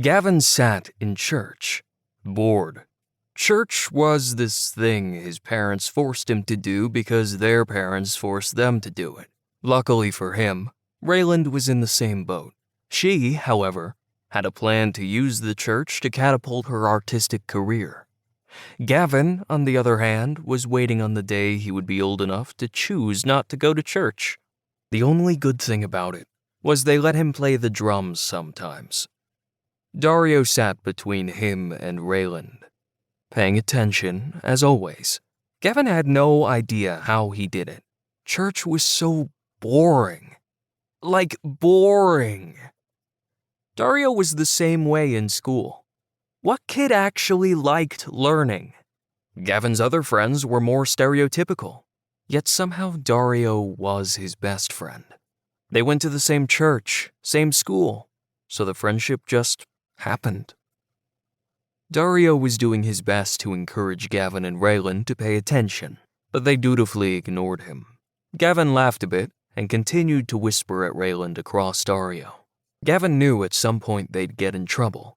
Gavin sat in church, bored. Church was this thing his parents forced him to do because their parents forced them to do it. Luckily for him, Rayland was in the same boat. She, however, had a plan to use the church to catapult her artistic career. Gavin, on the other hand, was waiting on the day he would be old enough to choose not to go to church. The only good thing about it was they let him play the drums sometimes. Dario sat between him and Rayland, paying attention as always. Gavin had no idea how he did it. Church was so boring. Like boring. Dario was the same way in school. What kid actually liked learning? Gavin's other friends were more stereotypical, yet somehow Dario was his best friend. They went to the same church, same school, so the friendship just happened. Dario was doing his best to encourage Gavin and Rayland to pay attention, but they dutifully ignored him. Gavin laughed a bit and continued to whisper at Rayland across Dario. Gavin knew at some point they'd get in trouble,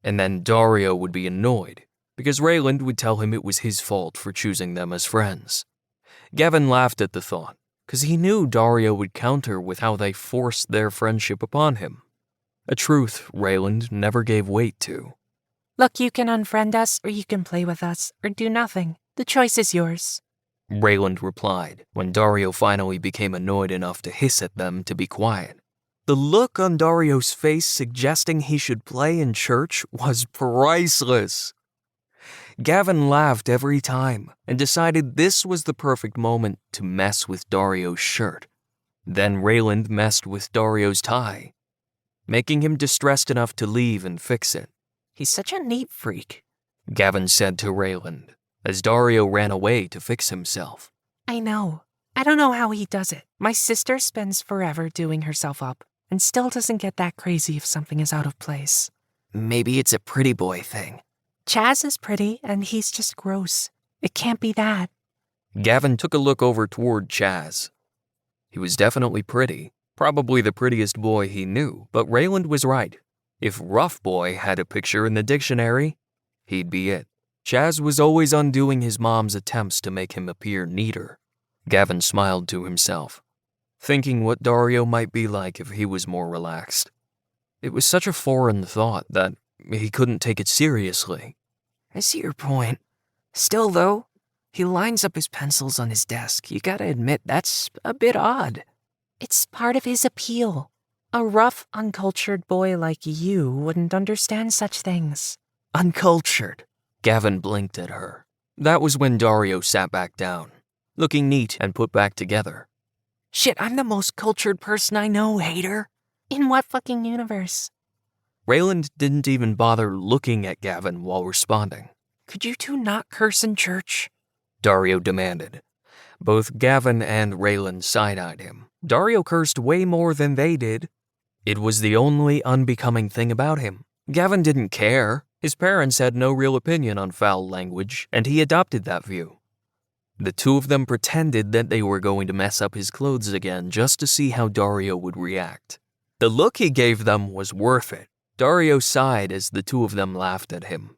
and then Dario would be annoyed because Rayland would tell him it was his fault for choosing them as friends. Gavin laughed at the thought because he knew Dario would counter with how they forced their friendship upon him. A truth Rayland never gave weight to. Look, you can unfriend us, or you can play with us, or do nothing. The choice is yours, Rayland replied when Dario finally became annoyed enough to hiss at them to be quiet. The look on Dario's face suggesting he should play in church was priceless. Gavin laughed every time and decided this was the perfect moment to mess with Dario's shirt. Then Rayland messed with Dario's tie, making him distressed enough to leave and fix it. He's such a neat freak, Gavin said to Rayland as Dario ran away to fix himself. I know. I don't know how he does it. My sister spends forever doing herself up and still doesn't get that crazy if something is out of place. Maybe it's a pretty boy thing. Chaz is pretty and he's just gross. It can't be that. Gavin took a look over toward Chaz. He was definitely pretty, probably the prettiest boy he knew, but Rayland was right. If rough boy had a picture in the dictionary, he'd be it. Chaz was always undoing his mom's attempts to make him appear neater. Gavin smiled to himself, thinking what Dario might be like if he was more relaxed. It was such a foreign thought that he couldn't take it seriously. I see your point. Still, though, he lines up his pencils on his desk. You gotta admit, that's a bit odd. It's part of his appeal. A rough, uncultured boy like you wouldn't understand such things. Uncultured. Gavin blinked at her. That was when Dario sat back down, looking neat and put back together. Shit, I'm the most cultured person I know, hater. In what fucking universe? Rayland didn't even bother looking at Gavin while responding. Could you two not curse in church? Dario demanded. Both Gavin and Rayland side-eyed him. Dario cursed way more than they did. It was the only unbecoming thing about him. Gavin didn't care. His parents had no real opinion on foul language, and he adopted that view. The two of them pretended that they were going to mess up his clothes again just to see how Dario would react. The look he gave them was worth it. Dario sighed as the two of them laughed at him.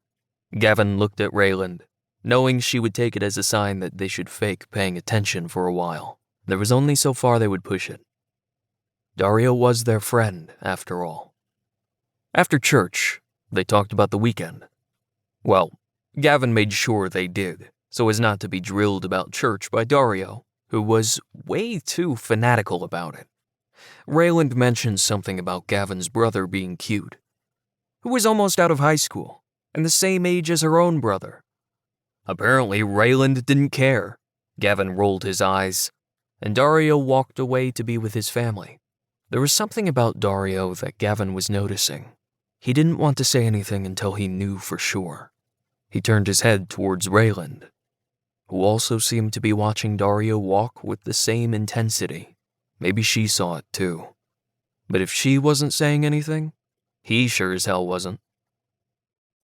Gavin looked at Rayland, knowing she would take it as a sign that they should fake paying attention for a while. There was only so far they would push it. Dario was their friend, after all. After church, they talked about the weekend. Well, Gavin made sure they did, so as not to be drilled about church by Dario, who was way too fanatical about it. Rayland mentioned something about Gavin's brother being cute, who was almost out of high school, and the same age as her own brother. Apparently, Rayland didn't care. Gavin rolled his eyes, and Dario walked away to be with his family. There was something about Dario that Gavin was noticing. He didn't want to say anything until he knew for sure. He turned his head towards Rayland, who also seemed to be watching Dario walk with the same intensity. Maybe she saw it too. But if she wasn't saying anything, he sure as hell wasn't.